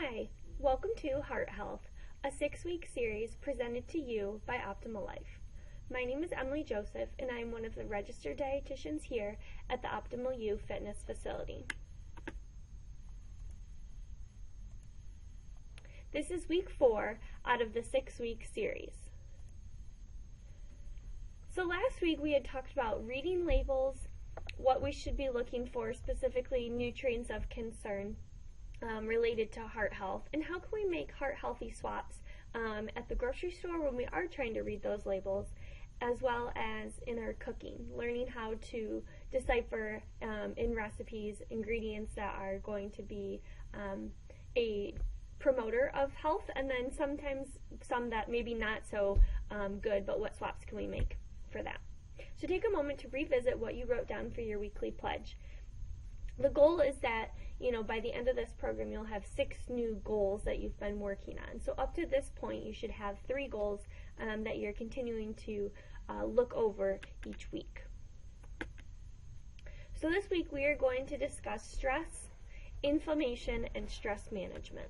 Hi, welcome to Heart Health, a 6-week series presented to you by Optimal Life. My name is Emily Joseph, and I am one of the registered dietitians here at the Optimal U Fitness facility. This is week 4 out of the 6-week series. So last week we had talked about reading labels, what we should be looking for, specifically nutrients of concern related to heart health, and how can we make heart healthy swaps at the grocery store when we are trying to read those labels, as well as in our cooking, learning how to decipher in recipes ingredients that are going to be a promoter of health, and then sometimes some that maybe not so good, but what swaps can we make for that? So take a moment to revisit what you wrote down for your weekly pledge. The goal is that, by the end of this program, you'll have 6 new goals that you've been working on. So up to this point, you should have 3 goals that you're continuing to look over each week. So this week, we are going to discuss stress, inflammation, and stress management.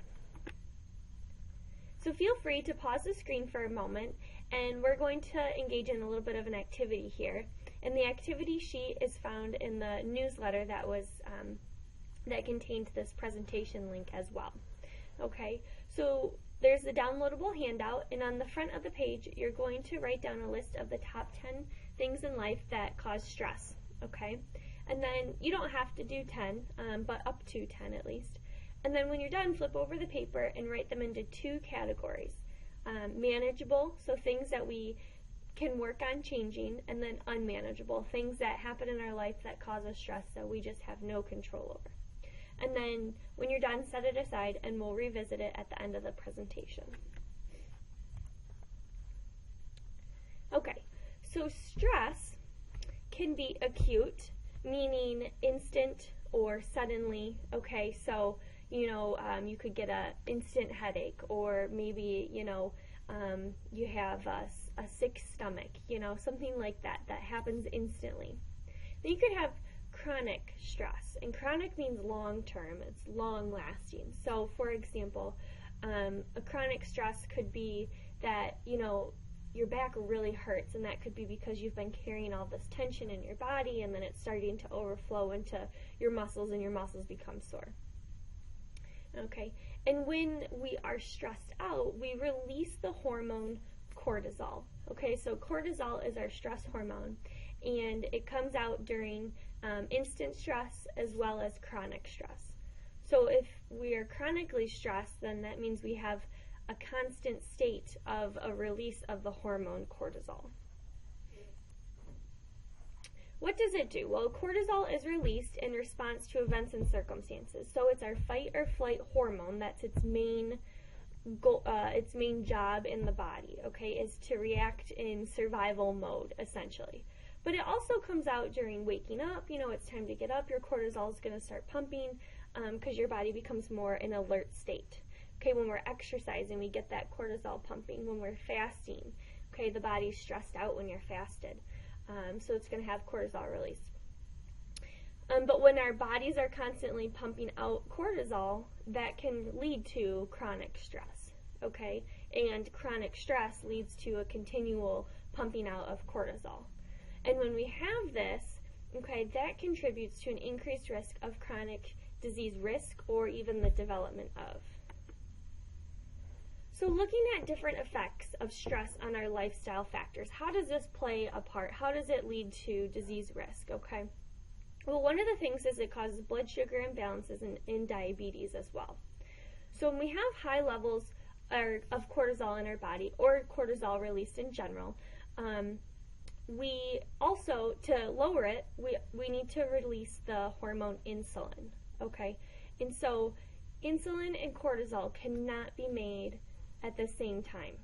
So feel free to pause the screen for a moment, and we're going to engage in a little bit of an activity here. And the activity sheet is found in the newsletter that was that contained this presentation link as well. Okay, so there's the downloadable handout, and on the front of the page, you're going to write down a list of the top 10 things in life that cause stress. Okay, and then you don't have to do 10, but up to 10 at least. And then when you're done, flip over the paper and write them into 2 categories. Manageable, so things that we can work on changing, and then unmanageable, things that happen in our life that cause us stress that we just have no control over. And then when you're done, set it aside and we'll revisit it at the end of the presentation. Okay, so stress can be acute, meaning instant or suddenly. Okay, so you could get an instant headache, or maybe you have a sick stomach, something like that happens instantly. Then you could have chronic stress, and chronic means long-term, it's long-lasting. So for example, a chronic stress could be that your back really hurts, and that could be because you've been carrying all this tension in your body, and then it's starting to overflow into your muscles, and your muscles become sore. Okay, and when we are stressed out, we release the hormone cortisol. Okay, so cortisol is our stress hormone, and it comes out during instant stress as well as chronic stress. So if we are chronically stressed, then that means we have a constant state of a release of the hormone cortisol. What does it do? Well, cortisol is released in response to events and circumstances. So it's our fight or flight hormone. That's its main job in the body, okay, is to react in survival mode, essentially. But it also comes out during waking up. It's time to get up. Your cortisol is going to start pumping because your body becomes more in alert state. Okay, when we're exercising, we get that cortisol pumping. When we're fasting, okay, the body's stressed out when you're fasted. So it's going to have cortisol release. But when our bodies are constantly pumping out cortisol, that can lead to chronic stress, okay? And chronic stress leads to a continual pumping out of cortisol. And when we have this, okay, that contributes to an increased risk of chronic disease risk, or even the development of. So looking at different effects of stress on our lifestyle factors, how does this play a part? How does it lead to disease risk, okay? Well, one of the things is it causes blood sugar imbalances in diabetes as well. So when we have high levels of cortisol in our body, or cortisol released in general, we also, to lower it, we need to release the hormone insulin, okay? And so insulin and cortisol cannot be made at the same time.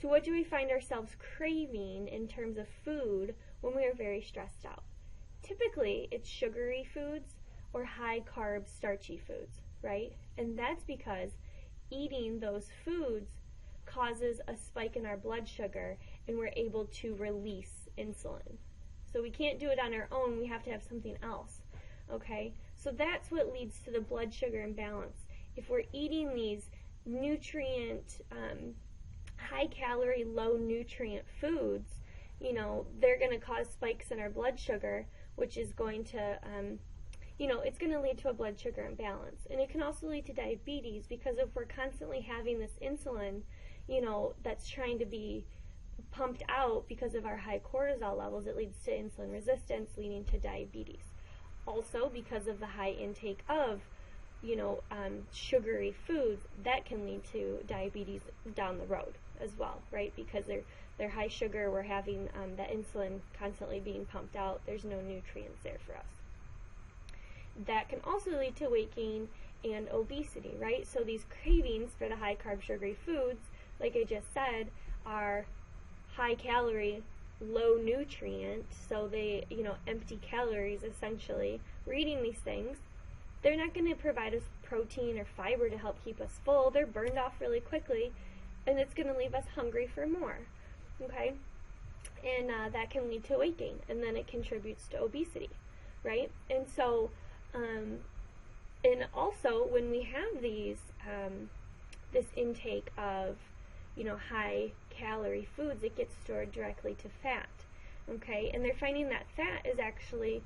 So what do we find ourselves craving in terms of food when we are very stressed out? Typically, it's sugary foods or high-carb, starchy foods, right? And that's because eating those foods causes a spike in our blood sugar, and we're able to release insulin. So we can't do it on our own, we have to have something else, okay? So that's what leads to the blood sugar imbalance if we're eating these nutrient, high calorie, low nutrient foods, you know, they're going to cause spikes in our blood sugar, which is going to, you know, it's going to lead to a blood sugar imbalance. And it can also lead to diabetes, because if we're constantly having this insulin, you know, that's trying to be pumped out because of our high cortisol levels, it leads to insulin resistance, leading to diabetes. Also, because of the high intake of, you know, sugary foods, that can lead to diabetes down the road as well, right? Because they're high sugar, we're having that insulin constantly being pumped out, there's no nutrients there for us. That can also lead to weight gain and obesity, right? So these cravings for the high carb sugary foods, like I just said, are high calorie, low nutrient, so they, you know, empty calories essentially. We're eating these things. They're not going to provide us protein or fiber to help keep us full. They're burned off really quickly, and it's going to leave us hungry for more, okay? And that can lead to weight gain, and then it contributes to obesity, right? And so, and also when we have these, this intake of, you know, high calorie foods, it gets stored directly to fat, okay? And they're finding that fat is actually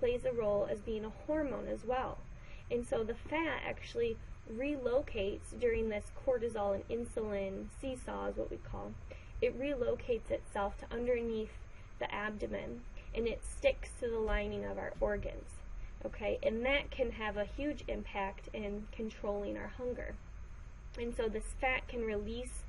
plays a role as being a hormone as well. And so the fat actually relocates during this cortisol and insulin seesaw is what we call. It relocates itself to underneath the abdomen, and it sticks to the lining of our organs, okay? And that can have a huge impact in controlling our hunger. And so this fat can release,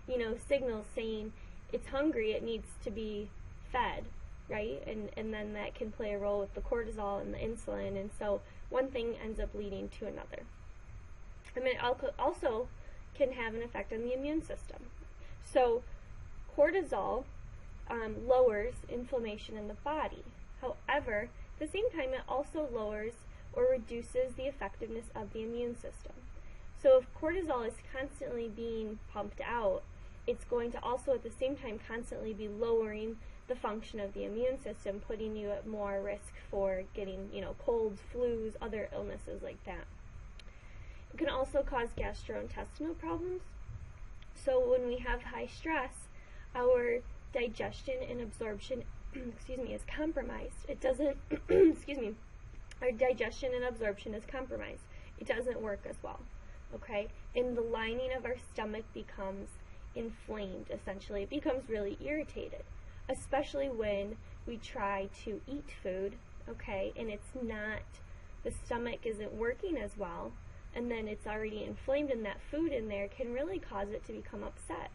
you know, signals saying it's hungry, it needs to be fed, right? And then that can play a role with the cortisol and the insulin, and so one thing ends up leading to another. And it also can have an effect on the immune system. So cortisol lowers inflammation in the body. However, at the same time, it also lowers or reduces the effectiveness of the immune system. So if cortisol is constantly being pumped out, it's going to also at the same time constantly be lowering the function of the immune system, putting you at more risk for getting, you know, colds, flus, other illnesses like that. It can also cause gastrointestinal problems. So when we have high stress, our digestion and absorption, is compromised. It doesn't, our digestion and absorption is compromised. It doesn't work as well, okay? And the lining of our stomach becomes inflamed, essentially. It becomes really irritated, especially when we try to eat food, okay, and it's not, the stomach isn't working as well, and then it's already inflamed, and that food in there can really cause it to become upset,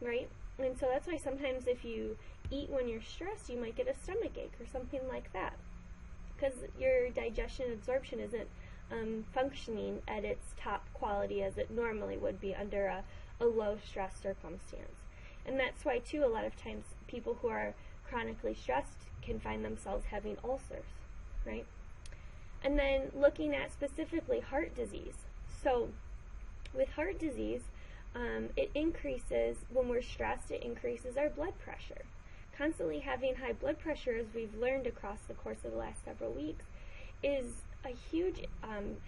right? And so that's why sometimes if you eat when you're stressed, you might get a stomach ache or something like that, because your digestion and absorption isn't functioning at its top quality as it normally would be under a low stress circumstance. And that's why, too, a lot of times people who are chronically stressed can find themselves having ulcers, right? And then looking at specifically heart disease. So with heart disease, it increases, when we're stressed, it increases our blood pressure. Constantly having high blood pressure, as we've learned across the course of the last several weeks, is a huge,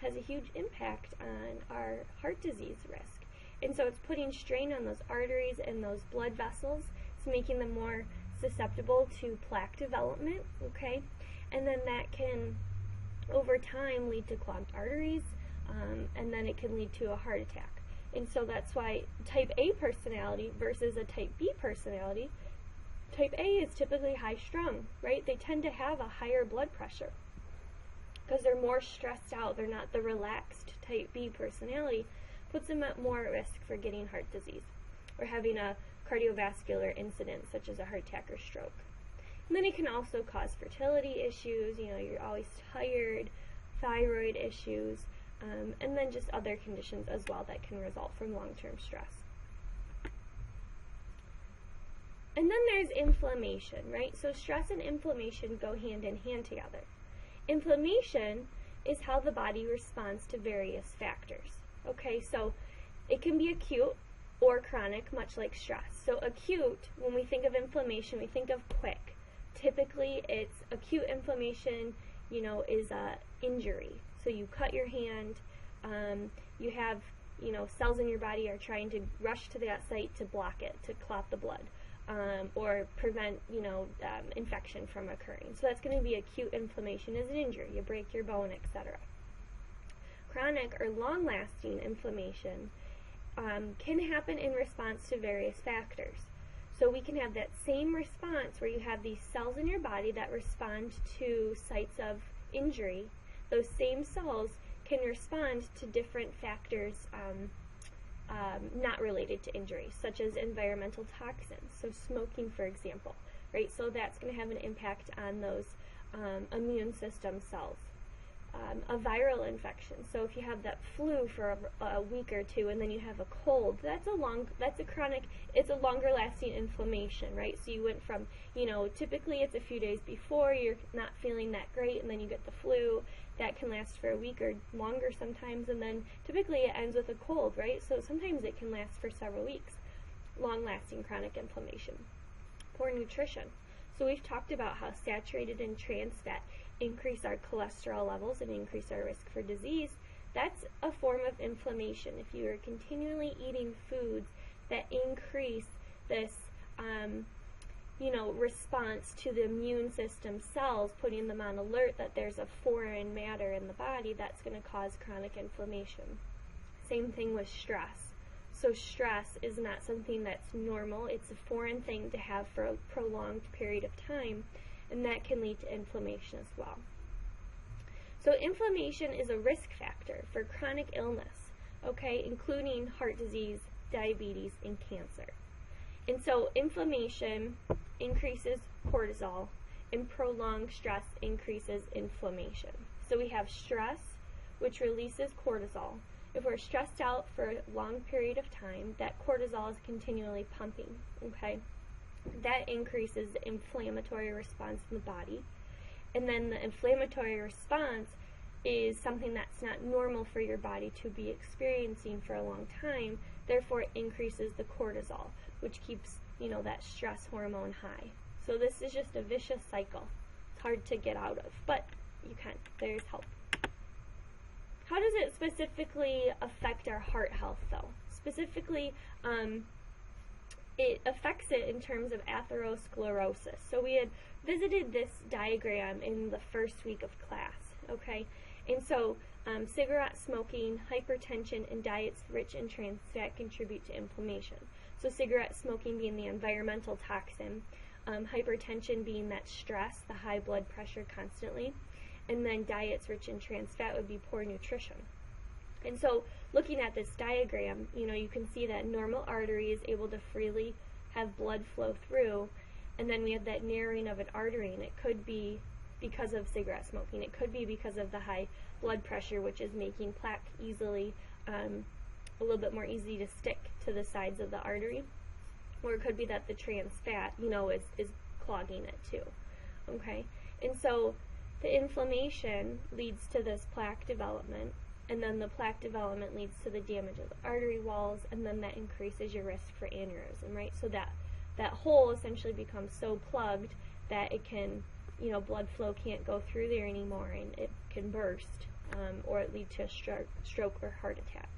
has a huge impact on our heart disease risk. And so it's putting strain on those arteries and those blood vessels. It's making them more susceptible to plaque development, okay? And then that can, over time, lead to clogged arteries, and then it can lead to a heart attack. And so that's why type A personality versus a type B personality, type A is typically high strung, right? They tend to have a higher blood pressure because they're more stressed out. They're not the relaxed type B personality. Puts them at more risk for getting heart disease or having a cardiovascular incident such as a heart attack or stroke. And then it can also cause fertility issues, you know, you're always tired, thyroid issues, and then just other conditions as well that can result from long-term stress. And then there's inflammation, right? So stress and inflammation go hand in hand together. Inflammation is how the body responds to various factors. Okay, so it can be acute or chronic, much like stress. So acute, when we think of inflammation, we think of quick. Typically, it's acute inflammation, you know, is a injury. So you cut your hand, You have, cells in your body are trying to rush to that site to block it, to clot the blood, or prevent, infection from occurring. So that's going to be acute inflammation as an injury. You break your bone, etc. Chronic or long-lasting inflammation can happen in response to various factors. So we can have that same response where you have these cells in your body that respond to sites of injury. Those same cells can respond to different factors not related to injury, such as environmental toxins, so smoking, for example, right? So that's going to have an impact on those immune system cells. A viral infection, so if you have that flu for a week or two and then you have a cold, that's a chronic, it's a longer lasting inflammation, right? So you went from, typically it's a few days before, you're not feeling that great, and then you get the flu. That can last for a week or longer sometimes, and then typically it ends with a cold, right? So sometimes it can last for several weeks. Long-lasting chronic inflammation. Poor nutrition. So we've talked about how saturated and trans fat increase our cholesterol levels and increase our risk for disease. That's a form of inflammation. If you are continually eating foods that increase this response to the immune system cells, putting them on alert that there's a foreign matter in the body, that's going to cause chronic inflammation. Same thing with stress. So stress is not something that's normal. It's a foreign thing to have for a prolonged period of time, and that can lead to inflammation as well. So inflammation is a risk factor for chronic illness, okay, including heart disease, diabetes, and cancer. And so inflammation increases cortisol, and prolonged stress increases inflammation. So we have stress, which releases cortisol. If we're stressed out for a long period of time, that cortisol is continually pumping, okay? That increases the inflammatory response in the body. And then the inflammatory response is something that's not normal for your body to be experiencing for a long time. Therefore, it increases the cortisol, which keeps, that stress hormone high. So this is just a vicious cycle. It's hard to get out of, but you can. There's help. How does it specifically affect our heart health, though? Specifically, it affects it in terms of atherosclerosis. So we had visited this diagram in the first week of class, okay? And so cigarette smoking, hypertension, and diets rich in trans fat contribute to inflammation. So cigarette smoking being the environmental toxin, hypertension being that stress, the high blood pressure constantly, and then diets rich in trans fat would be poor nutrition. And so looking at this diagram, you can see that normal artery is able to freely have blood flow through, and then we have that narrowing of an artery, and it could be because of cigarette smoking. It could be because of the high blood pressure, which is making plaque easily, a little bit more easy to stick to the sides of the artery. Or it could be that the trans fat, is clogging it too. Okay? And so the inflammation leads to this plaque development, and then the plaque development leads to the damage of the artery walls, and then that increases your risk for aneurysm, right? So that hole essentially becomes so plugged that it can, blood flow can't go through there anymore, and it can burst, or it lead to a stroke or heart attack.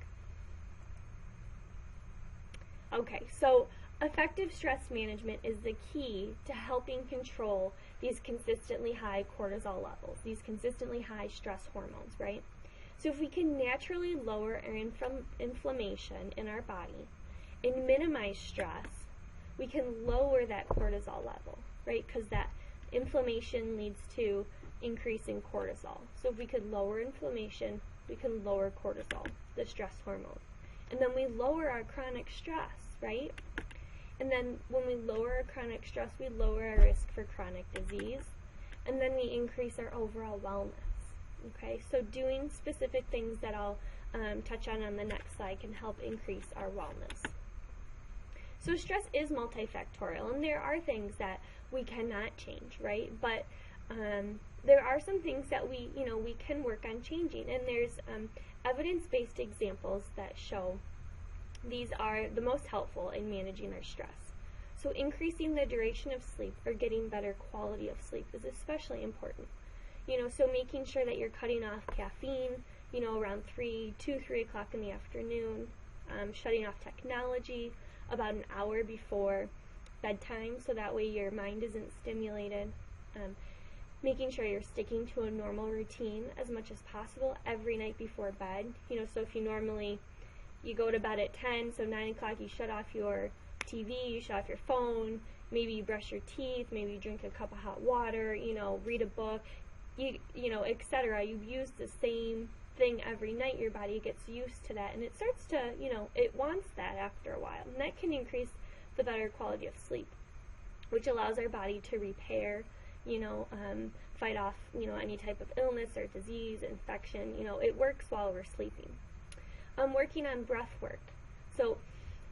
Okay, so effective stress management is the key to helping control these consistently high cortisol levels, these consistently high stress hormones, right? So if we can naturally lower our inflammation in our body and minimize stress, we can lower that cortisol level, right? Because that inflammation leads to increase in cortisol. So if we could lower inflammation, we can lower cortisol, the stress hormone. And then we lower our chronic stress, right? And then when we lower our chronic stress, we lower our risk for chronic disease. And then we increase our overall wellness. Okay, so doing specific things that I'll touch on the next slide can help increase our wellness. So stress is multifactorial, and there are things that we cannot change, right? But there are some things that we can work on changing, and there's evidence-based examples that show these are the most helpful in managing our stress. So increasing the duration of sleep or getting better quality of sleep is especially important. So making sure that you're cutting off caffeine, around 3 o'clock in the afternoon, shutting off technology about an hour before bedtime so that way your mind isn't stimulated. Making sure you're sticking to a normal routine as much as possible every night before bed. So if you go to bed at 10, so 9 o'clock you shut off your TV, you shut off your phone, maybe you brush your teeth, maybe you drink a cup of hot water, read a book, etc. You use the same thing every night, your body gets used to that, and it starts to, it wants that after a while, and that can increase the better quality of sleep, which allows our body to repair, fight off, any type of illness or disease, infection. It works while we're sleeping. Working on breath work. So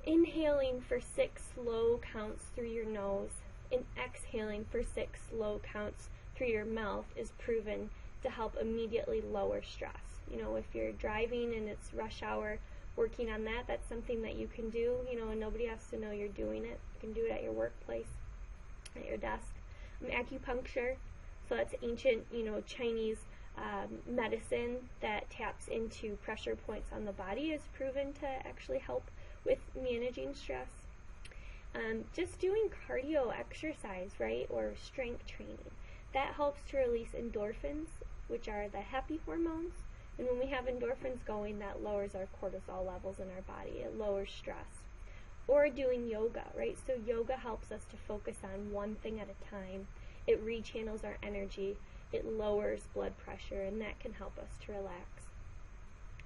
inhaling for 6 slow counts through your nose and exhaling for 6 slow counts through your mouth is proven to help immediately lower stress. If you're driving and it's rush hour, working on that, that's something that you can do, and nobody has to know you're doing it. You can do it at your workplace, at your desk. Acupuncture, so that's ancient, Chinese medicine that taps into pressure points on the body, is proven to actually help with managing stress. Just doing cardio exercise, right, or strength training, that helps to release endorphins, which are the happy hormones. And when we have endorphins going, that lowers our cortisol levels in our body. It lowers stress. Or doing yoga, right? So yoga helps us to focus on one thing at a time. It rechannels our energy. It lowers blood pressure, and that can help us to relax.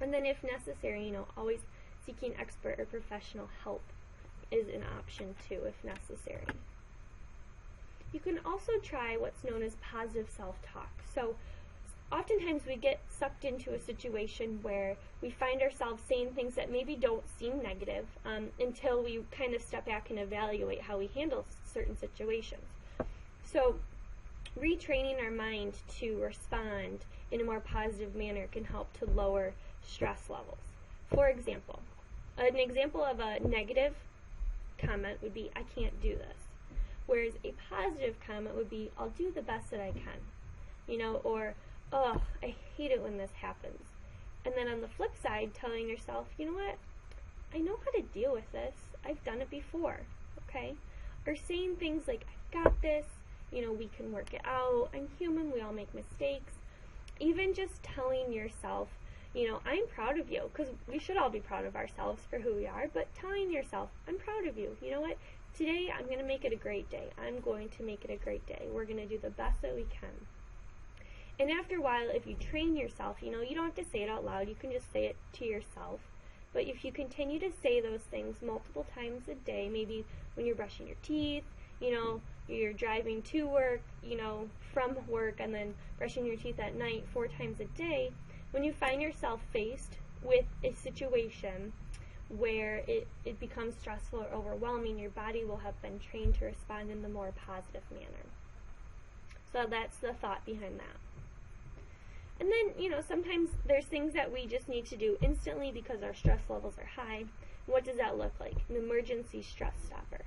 And then if necessary, always seeking expert or professional help is an option too, if necessary. You can also try what's known as positive self-talk. So oftentimes we get sucked into a situation where we find ourselves saying things that maybe don't seem negative until we kind of step back and evaluate how we handle certain situations. So retraining our mind to respond in a more positive manner can help to lower stress levels. For example, an example of a negative comment would be, I can't do this. Whereas a positive comment would be, I'll do the best that I can. Or, oh, I hate it when this happens. And then on the flip side, telling yourself, you know what, I know how to deal with this. I've done it before, okay? Or saying things like, I've got this, we can work it out, I'm human, we all make mistakes. Even just telling yourself, I'm proud of you, because we should all be proud of ourselves for who we are, but telling yourself, I'm proud of you. You know what? Today I'm going to make it a great day. I'm going to make it a great day. We're going to do the best that we can. And after a while, if you train yourself, you don't have to say it out loud. You can just say it to yourself. But if you continue to say those things multiple times a day, maybe when you're brushing your teeth, you're driving to work, from work, and then brushing your teeth at night 4 times a day, when you find yourself faced with a situation where it becomes stressful or overwhelming, your body will have been trained to respond in the more positive manner. So that's the thought behind that. And then, sometimes there's things that we just need to do instantly because our stress levels are high. What does that look like? An emergency stress stopper.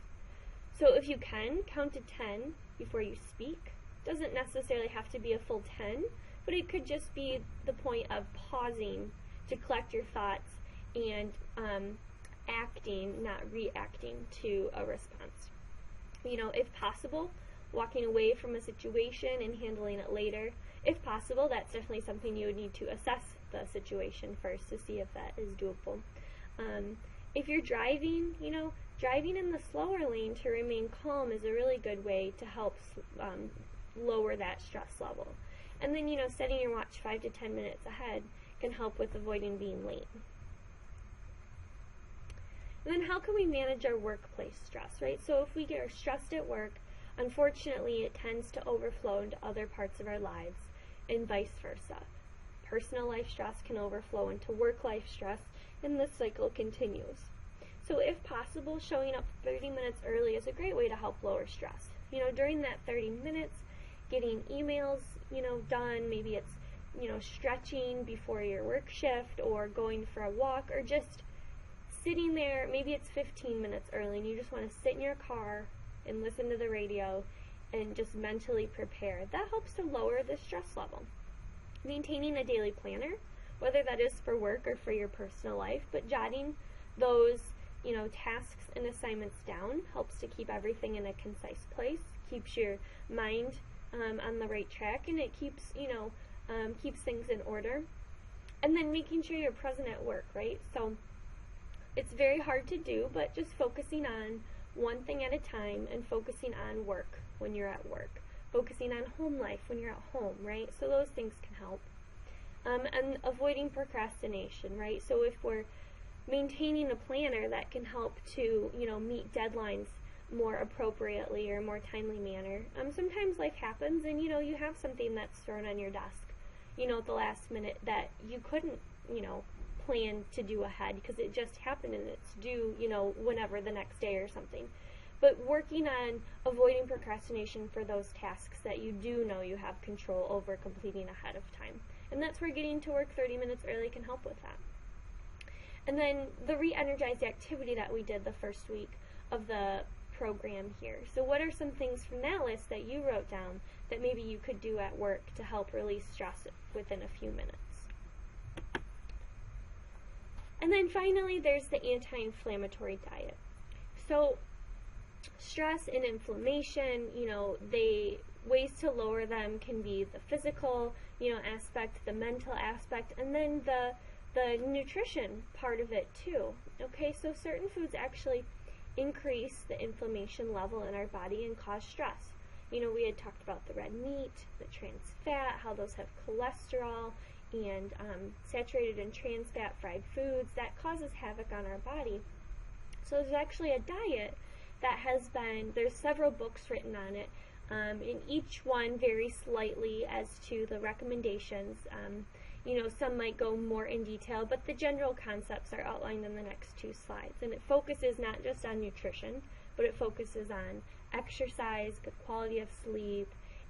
So if you can, count to 10 before you speak. Doesn't necessarily have to be a full 10, but it could just be the point of pausing to collect your thoughts and acting, not reacting to a response. If possible, walking away from a situation and handling it later. If possible, that's definitely something you would need to assess the situation first to see if that is doable. If you're driving, driving in the slower lane to remain calm is a really good way to help lower that stress level. And then, setting your watch 5 to 10 minutes ahead can help with avoiding being late. And then how can we manage our workplace stress, right? So if we get stressed at work, unfortunately it tends to overflow into other parts of our lives and vice versa. Personal life stress can overflow into work life stress, and this cycle continues. So if possible, showing up 30 minutes early is a great way to help lower stress. During that 30 minutes, getting emails, done, maybe it's, stretching before your work shift or going for a walk or just sitting there, maybe it's 15 minutes early and you just want to sit in your car and listen to the radio and just mentally prepare. That helps to lower the stress level. Maintaining a daily planner whether that is for work or for your personal life, but jotting those, tasks and assignments down helps to keep everything in a concise place, keeps your mind on the right track, and it keeps, keeps things in order. And then making sure you're present at work, right? So it's very hard to do, but just focusing on one thing at a time and focusing on work when you're at work, focusing on home life when you're at home, right? So those things can help. And avoiding procrastination, right? So if we're maintaining a planner, that can help to, meet deadlines more appropriately or more timely manner. Sometimes life happens and, you have something that's thrown on your desk, at the last minute that you couldn't, plan to do ahead because it just happened and it's due, whenever the next day or something. But working on avoiding procrastination for those tasks that you do know you have control over completing ahead of time. And that's where getting to work 30 minutes early can help with that. And then the re-energized activity that we did the first week of the program here. So what are some things from that list that you wrote down that maybe you could do at work to help release stress within a few minutes? And then finally, there's the anti-inflammatory diet. So stress and inflammation, ways to lower them can be the physical, aspect, the mental aspect, and then the nutrition part of it too. Okay, so certain foods actually increase the inflammation level in our body and cause stress. We had talked about the red meat, the trans fat, how those have cholesterol, and saturated and trans fat fried foods that causes havoc on our body. So there's actually a diet that there's several books written on it, and each one varies slightly as to the recommendations. Some might go more in detail, but the general concepts are outlined in the next two slides. And it focuses not just on nutrition, but it focuses on exercise, good quality of sleep,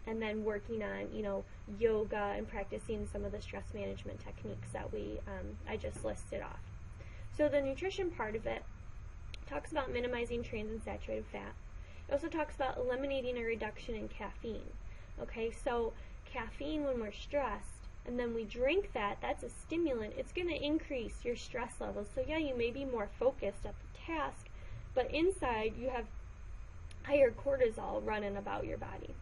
and then working on, yoga and practicing some of the stress management techniques that I just listed off. So the nutrition part of it talks about minimizing trans and saturated fat. It also talks about eliminating a reduction in caffeine. Okay, so caffeine, when we're stressed, and then we drink that's a stimulant, it's going to increase your stress levels. So yeah, you may be more focused at the task, but inside you have higher cortisol running about your body.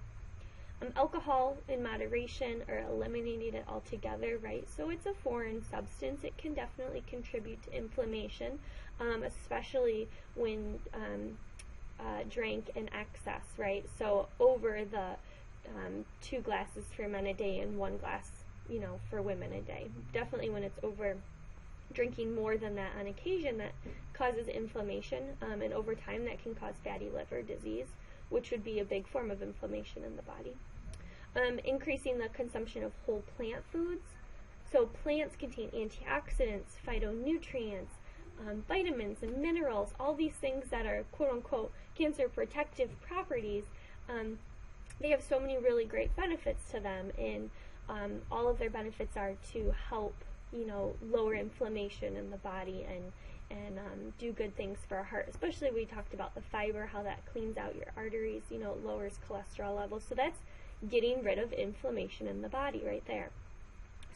Alcohol in moderation or eliminating it altogether, right? So it's a foreign substance. It can definitely contribute to inflammation, especially when drank in excess, right? So over the 2 glasses for men a day and 1 glass, for women a day. Definitely when it's over drinking more than that on occasion, that causes inflammation, and over time that can cause fatty liver disease, which would be a big form of inflammation in the body. Increasing the consumption of whole plant foods. So plants contain antioxidants, phytonutrients, vitamins and minerals, all these things that are quote-unquote cancer protective properties. They have so many really great benefits to them, and all of their benefits are to help, lower inflammation in the body and do good things for our heart. Especially we talked about the fiber, how that cleans out your arteries, it lowers cholesterol levels. So that's getting rid of inflammation in the body right there.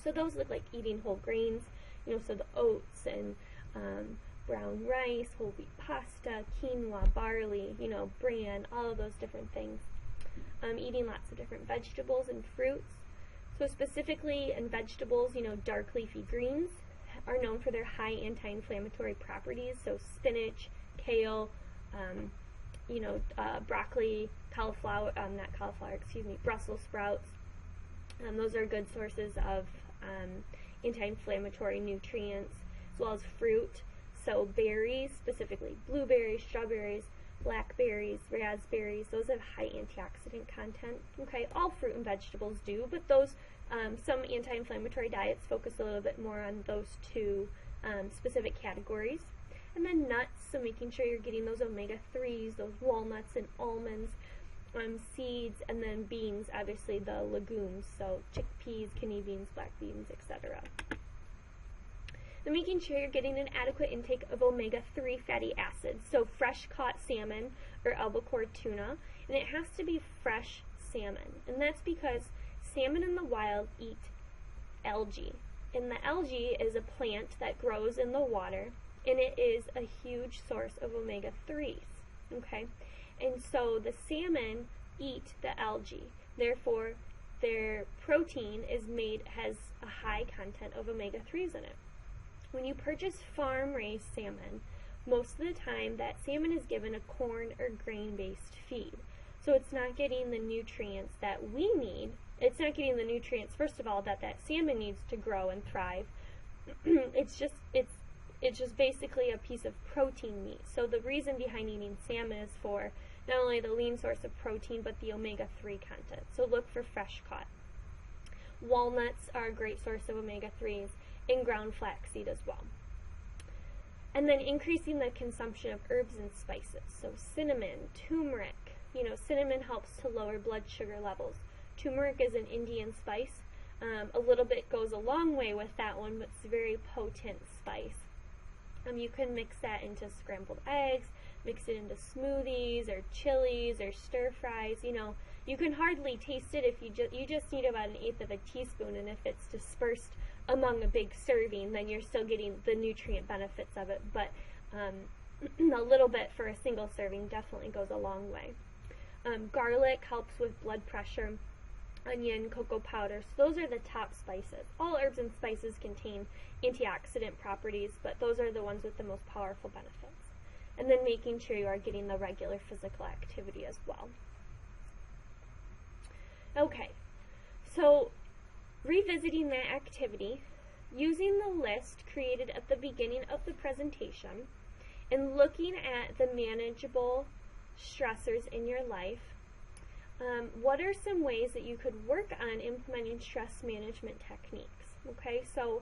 So those look like eating whole grains, so the oats and brown rice, whole wheat pasta, quinoa, barley, bran, all of those different things. Eating lots of different vegetables and fruits. So specifically in vegetables, dark leafy greens are known for their high anti-inflammatory properties. So spinach, kale, broccoli, Brussels sprouts. Those are good sources of anti-inflammatory nutrients, as well as fruit. So berries, specifically blueberries, strawberries, blackberries, raspberries, those have high antioxidant content. Okay, all fruit and vegetables do, but those some anti-inflammatory diets focus a little bit more on those two specific categories. And then nuts, so making sure you're getting those omega-3s, those walnuts and almonds, seeds, and then beans, obviously the legumes, so chickpeas, kidney beans, black beans, etc. Then making sure you're getting an adequate intake of omega-3 fatty acids, so fresh caught salmon or albacore tuna, and it has to be fresh salmon, and that's because salmon in the wild eat algae, And the algae is a plant that grows in the water, and it is a huge source of omega-3s, okay? And so the salmon eat the algae. Therefore, their protein has a high content of omega-3s in it. When you purchase farm-raised salmon, most of the time that salmon is given a corn or grain-based feed. So it's not getting the nutrients that we need. It's not getting the nutrients, first of all, that salmon needs to grow and thrive. It's just basically a piece of protein meat. So the reason behind eating salmon is for not only the lean source of protein, but the omega-3 content. So look for fresh caught. Walnuts are a great source of omega-3s, and ground flaxseed as well. And then increasing the consumption of herbs and spices. So cinnamon, turmeric. Cinnamon helps to lower blood sugar levels. Turmeric is an Indian spice. A little bit goes a long way with that one, but it's a very potent spice. You can mix that into scrambled eggs, mix it into smoothies or chilies or stir fries. You can hardly taste it if you just need about 1/8 of a teaspoon, and if it's dispersed among a big serving, then you're still getting the nutrient benefits of it. But a little bit for a single serving definitely goes a long way. Garlic helps with blood pressure. Onion, cocoa powder, so those are the top spices. All herbs and spices contain antioxidant properties, but those are the ones with the most powerful benefits. And then making sure you are getting the regular physical activity as well. Okay, so revisiting that activity, using the list created at the beginning of the presentation, and looking at the manageable stressors in your life, what are some ways that you could work on implementing stress management techniques? Okay, so,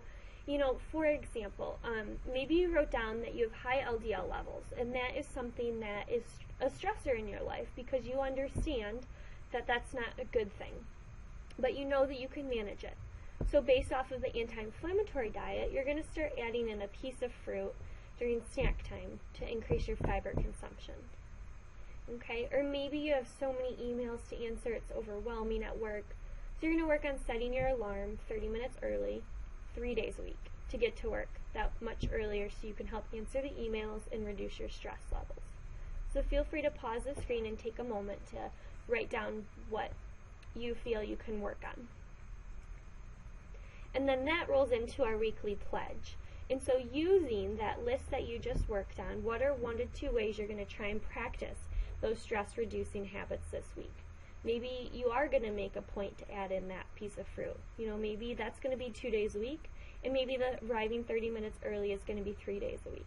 for example, maybe you wrote down that you have high LDL levels, and that is something that is a stressor in your life because you understand that that's not a good thing, but you know that you can manage it. So based off of the anti-inflammatory diet, you're going to start adding in a piece of fruit during snack time to increase your fiber consumption. Okay, or maybe you have so many emails to answer, it's overwhelming at work. So you're going to work on setting your alarm 30 minutes early, 3 days a week, to get to work that much earlier so you can help answer the emails and reduce your stress levels. So feel free to pause the screen and take a moment to write down what you feel you can work on. And then that rolls into our weekly pledge. And so using that list that you just worked on, what are 1 to 2 ways you're going to try and practice those stress-reducing habits this week? Maybe you are going to make a point to add in that piece of fruit. Maybe that's going to be 2 days a week, and maybe the arriving 30 minutes early is going to be 3 days a week.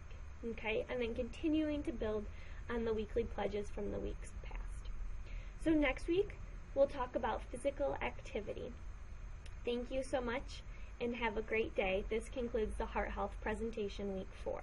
Okay, and then continuing to build on the weekly pledges from the weeks past. So next week, we'll talk about physical activity. Thank you so much, and have a great day. This concludes the Heart Health presentation week 4.